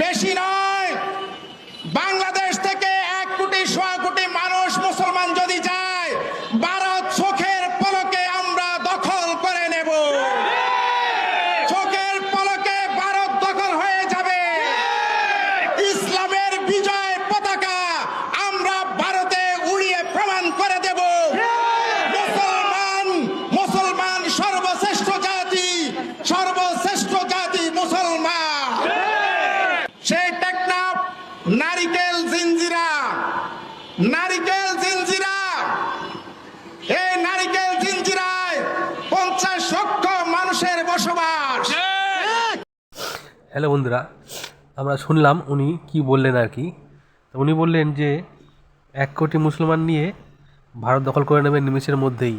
বেশি নয়, বাংলাদেশ থেকে 1.25 কোটি মানুষ মুসলমান যদি যায়, ভারত চোখের পলকে আমরা দখল করে নেব। চোখের পলকে ভারত দখল হয়ে যাবে। ইসলামের বিজয় পতাকা আমরা ভারতে উড়িয়ে প্রমাণ করে দেব। মুসলমান সর্বশ্রেষ্ঠ জাতি, সর্বশ্রেষ্ঠ জাতি মুসলমান। সেই টেকনাফ নারিকেল জিঞ্জিরা, নারিকেল জিঞ্জিরা, এই নারিকেল জিঞ্জিরায় 50 লক্ষ মানুষের বসবাস। হ্যালো বন্ধুরা, আমরা শুনলাম উনি কি বললেন আর কি। উনি বললেন যে 1 কোটি মুসলমান নিয়ে ভারত দখল করে নেবে নিমেষের মধ্যেই।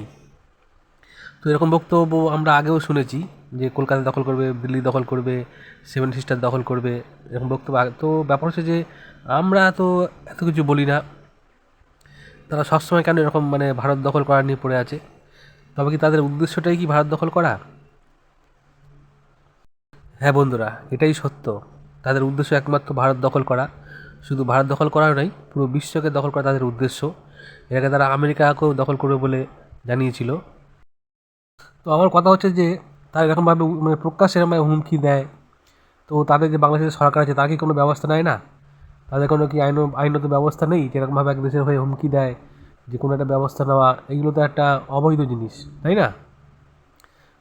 তো এরকম বক্তব্য আমরা আগেও শুনেছি যে কলকাতা দখল করবে, দিল্লি দখল করবে, 7 সিস্টার দখল করবে, এরকম বক্তব্য। তো ব্যাপার হচ্ছে যে আমরা তো এত কিছু বলি না, তারা সবসময় কেন এরকম ভারত দখল করা নিয়ে পড়ে আছে? তবে কি তাদের উদ্দেশ্যটাই কি ভারত দখল করা? হ্যাঁ বন্ধুরা, এটাই সত্য। তাদের উদ্দেশ্য একমাত্র ভারত দখল করা। শুধু ভারত দখল করাও নয়, পুরো বিশ্বকে দখল করা তাদের উদ্দেশ্য। এর আগে তারা আমেরিকাকেও দখল করবে বলে জানিয়েছিল। তো আমার কথা হচ্ছে যে তারা এরকমভাবে প্রকাশ্যে এরকমভাবে হুমকি দেয়, তো তাদের যে বাংলাদেশের সরকার আছে তার কি কোনো ব্যবস্থা নেয় না? তাদের কোনো কি আইনত ব্যবস্থা নেই যেরকমভাবে এক দেশের হয়ে হুমকি দেয় যে কোনো একটা ব্যবস্থা নেওয়া? এগুলো তো একটা অবৈধ জিনিস, তাই না?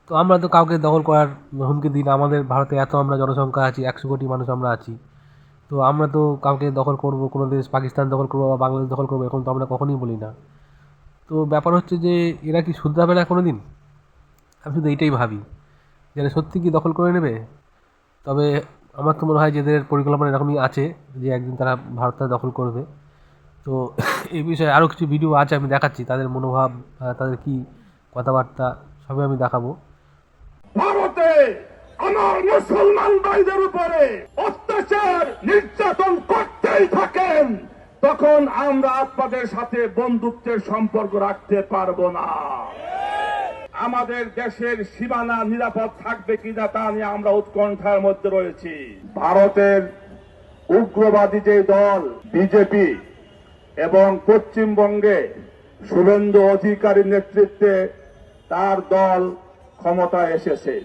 তো আমরা তো কাউকে দখল করার হুমকি দিই না। আমাদের ভারতে এত আমরা জনসংখ্যা আছি, 100 কোটি মানুষ আমরা আছি। তো আমরা তো কাউকে দখল করব, কোনো দেশ পাকিস্তান দখল করবো বা বাংলাদেশ দখল করবো, এখন তো আমরা কখনোই বলি না। তো ব্যাপার হচ্ছে যে এরা কি শুধরাবে না কোনো দিন? আমি শুধু এইটাই ভাবি যে এরা সত্যি কি দখল করে নেবে? তবে আমার তো মনে হয় যে এদের পরিকল্পনা এরকমই আছে যে একদিন তারা ভারতটা দখল করবে। তো এই বিষয়ে আরও কিছু ভিডিও আছে, আমি দেখাচ্ছি তাদের মনোভাব, তাদের কি কথাবার্তা, সবই আমি দেখাবো। ভারতে আমার মুসলমান ভাইদের উপরে অত্যাচার নির্যাতন করতেই থাকেন, তখন আমরা আপনাদের সাথে বন্ধুত্বের সম্পর্ক রাখতে পারবো না। আমাদের দেশের সীমানা নিরাপদ থাকবে কিনা তা নিয়ে আমরা উৎকণ্ঠার মধ্যে রয়েছি। ভারতের উগ্রবাদী যে দল বিজেপি এবং পশ্চিমবঙ্গে শুভেন্দু অধিকারীর নেতৃত্বে তার দল ক্ষমতায় এসেছে।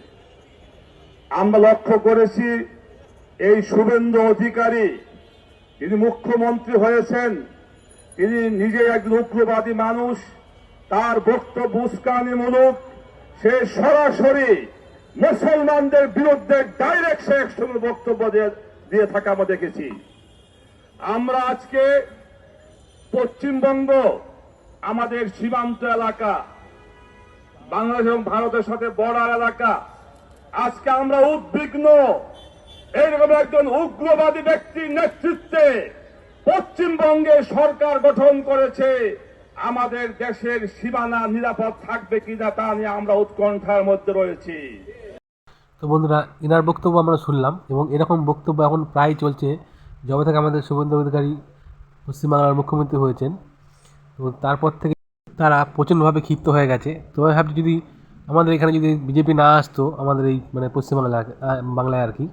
আমরা লক্ষ্য করেছি এই শুভেন্দু অধিকারী, তিনি মুখ্যমন্ত্রী হয়েছেন, তিনি নিজে একজন উগ্রবাদী মানুষ। তার বক্তব্য উস্কানিমূলক, সে সরাসরি মুসলমানদের বিরুদ্ধে ডাইরেক্ট সে একসঙ্গে বক্তব্য দিয়ে থাকা আমরা দেখেছি। আমরা আজকে পশ্চিমবঙ্গ আমাদের সীমান্ত এলাকা, বাংলাদেশ এবং ভারতের সাথে বর্ডার এলাকা, আজকে আমরা উদ্বিগ্ন। এইরকম একজন উগ্রবাদী ব্যক্তির নেতৃত্বে পশ্চিমবঙ্গে সরকার গঠন করেছে। আমাদের দেশের সীমানা নিরাপদ থাকবে কিনা তা নিয়ে আমরা উৎকণ্ঠার মধ্যে রয়েছি। তো বন্ধুরা, এনার বক্তব্য আমরা শুনলাম, এবং এরকম বক্তব্য এখন প্রায় চলছে যবে থেকে আমাদের শুভেন্দু অধিকারী পশ্চিমবাংলার মুখ্যমন্ত্রী হয়েছেন। তো তারপর থেকে তারা প্রচণ্ডভাবে ক্ষিপ্ত হয়ে গেছে। তো আমি ভাবছি যদি আমাদের এখানে যদি বিজেপি না আসতো, আমাদের এই বাংলায় আর কি,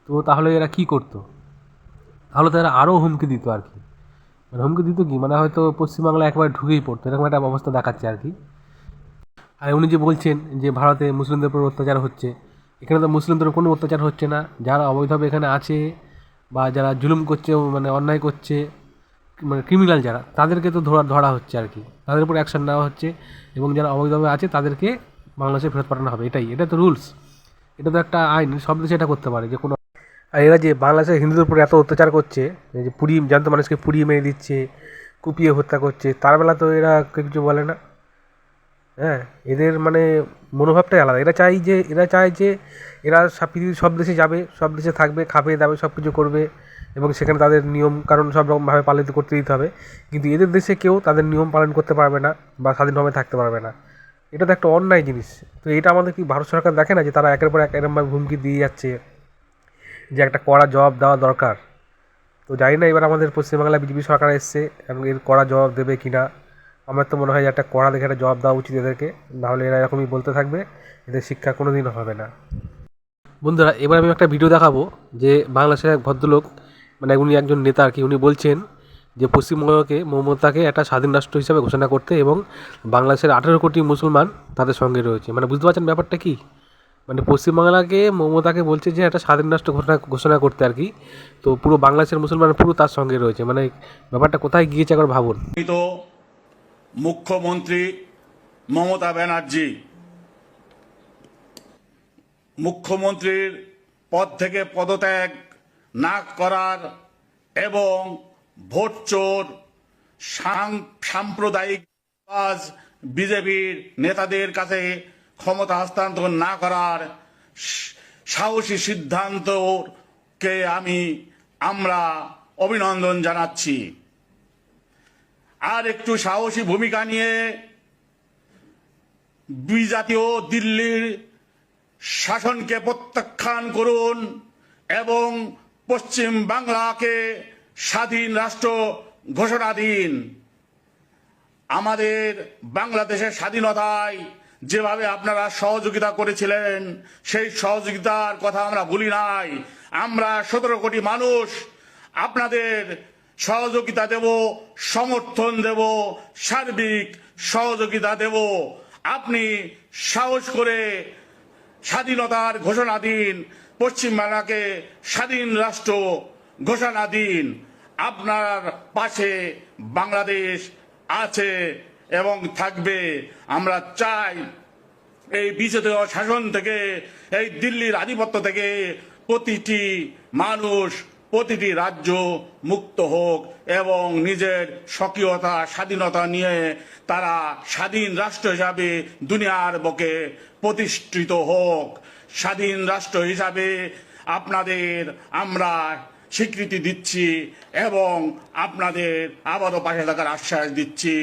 তো তাহলে এরা কী করতো? তাহলে তো এরা আরও হুমকি দিত আর কি। হুমকি দিত কি, হয়তো পশ্চিমবাংলায় একবারে ঢুকেই পড়তো, এরকম একটা অবস্থা দেখাচ্ছে আর কি। আর উনি যে বলছেন যে ভারতে মুসলিমদের উপর অত্যাচার হচ্ছে, এখানে তো মুসলিমদের কোনো অত্যাচার হচ্ছে না। যারা অবৈধভাবে এখানে আছে বা যারা জুলুম করছে, অন্যায় করছে, ক্রিমিনাল যারা, তাদেরকে তো ধরা হচ্ছে আর কি, তাদের উপর অ্যাকশন নেওয়া হচ্ছে, এবং যারা অবৈধভাবে আছে তাদেরকে বাংলাদেশে ফেরত পাঠানো হবে। এটা তো রুলস, এটা তো একটা আইন, সব দেশে এটা করতে পারে যে কোনো। আর এরা যে বাংলাদেশের হিন্দুদের উপর এত অত্যাচার করছে, যে জ্যান্ত মানুষকে পুড়িয়ে মেরে দিচ্ছে, কুপিয়ে হত্যা করছে, তার বেলা তো এরা কিছু বলে না। হ্যাঁ, এদের মনোভাবটাই আলাদা। এরা চায় যে এরা পৃথিবীর সব দেশে যাবে, সব দেশে থাকবে, খাবে দাবে, সব কিছু করবে, এবং সেখানে তাদের নিয়ম কারণ সব রকমভাবে পালিত করতে দিতে হবে। কিন্তু এদের দেশে কেউ তাদের নিয়ম পালন করতে পারবে না বা স্বাধীনভাবে থাকতে পারবে না। এটা তো একটা অন্যায় জিনিস। তো এটা আমাদের কি ভারত সরকার দেখে না যে তারা একের পর এক এরকমভাবে হুমকি দিয়ে যাচ্ছে, যে একটা কড়া জবাব দেওয়া দরকার? তো জানি না এবার আমাদের পশ্চিমবাংলায় বিজেপি সরকার এসছে, এবং এর কড়া জবাব দেবে কিনা। আমার তো মনে হয় যে একটা কড়া দেখে একটা জবাব দেওয়া উচিত এদেরকে, নাহলে এরা এরকমই বলতে থাকবে, এদের শিক্ষা কোনো দিনও হবে না। বন্ধুরা, এবার আমি একটা ভিডিও দেখাবো যে বাংলাদেশের এক ভদ্রলোক, মানে উনি একজন নেতা আর কি, উনি বলছেন যে পশ্চিমবঙ্গকে, মমতাকে একটা স্বাধীন রাষ্ট্র হিসাবে ঘোষণা করতে, এবং বাংলাদেশের 18 কোটি মুসলমান তাদের সঙ্গে রয়েছে। মানে বুঝতে পারছেন ব্যাপারটা কি? মানে পশ্চিমবাংলাকে, মমতাকে বলছে যে একটা স্বাধীন রাষ্ট্র ঘোষণা করতে আর কি, তো পুরো বাংলাদেশের মুসলমান পুরো তার সঙ্গে রয়েছে। মানে ব্যাপারটা কোথায় গিয়েছে একবার ভাবুন। তো মুখ্যমন্ত্রী মমতা ব্যানার্জি মুখ্যমন্ত্রীর পদ থেকে পদত্যাগ না করার এবং ভোট চোর সাম্প্রদায়িক বিজেপির নেতাদের কাছে ক্ষমতা হস্তান্তর না করার সাহসী সিদ্ধান্তকে আমরা অভিনন্দন জানাচ্ছি। আর একটু সাহসী ভূমিকা নিয়ে বিজাতীয় দিল্লির শাসনকে প্রত্যাখ্যান করুন এবং পশ্চিম বাংলাকে স্বাধীন রাষ্ট্র ঘোষণা দিন। আমাদের বাংলাদেশের স্বাধীনতায় যেভাবে আপনারা সহযোগিতা করেছিলেন, সেই সহযোগিতার কথা আমরা ভুলি নাই। আমরা 17 কোটি মানুষ আপনাদের সহযোগিতা দেব, সমর্থন দেব, সার্বিক সহযোগিতা দেব। আপনি সাহস করে স্বাধীনতার ঘোষণা দিন, পশ্চিমবাংলাকে স্বাধীন রাষ্ট্র ঘোষণা দিন। আপনার পাশে বাংলাদেশ আছে এবং থাকবে। আমরা চাই এই বিজেপি শাসন থেকে, এই দিল্লির আধিপত্য থেকে প্রতিটি মানুষ, প্রতিটি রাজ্য মুক্ত হোক এবং নিজের স্বকীয়তা, স্বাধীনতা নিয়ে তারা স্বাধীন রাষ্ট্র হিসাবে দুনিয়ার বুকে প্রতিষ্ঠিত হোক। স্বাধীন রাষ্ট্র হিসাবে আপনাদের আমরা স্বীকৃতি দিচ্ছি এবং আপনাদের আবারও পাশে থাকার আশ্বাস দিচ্ছি।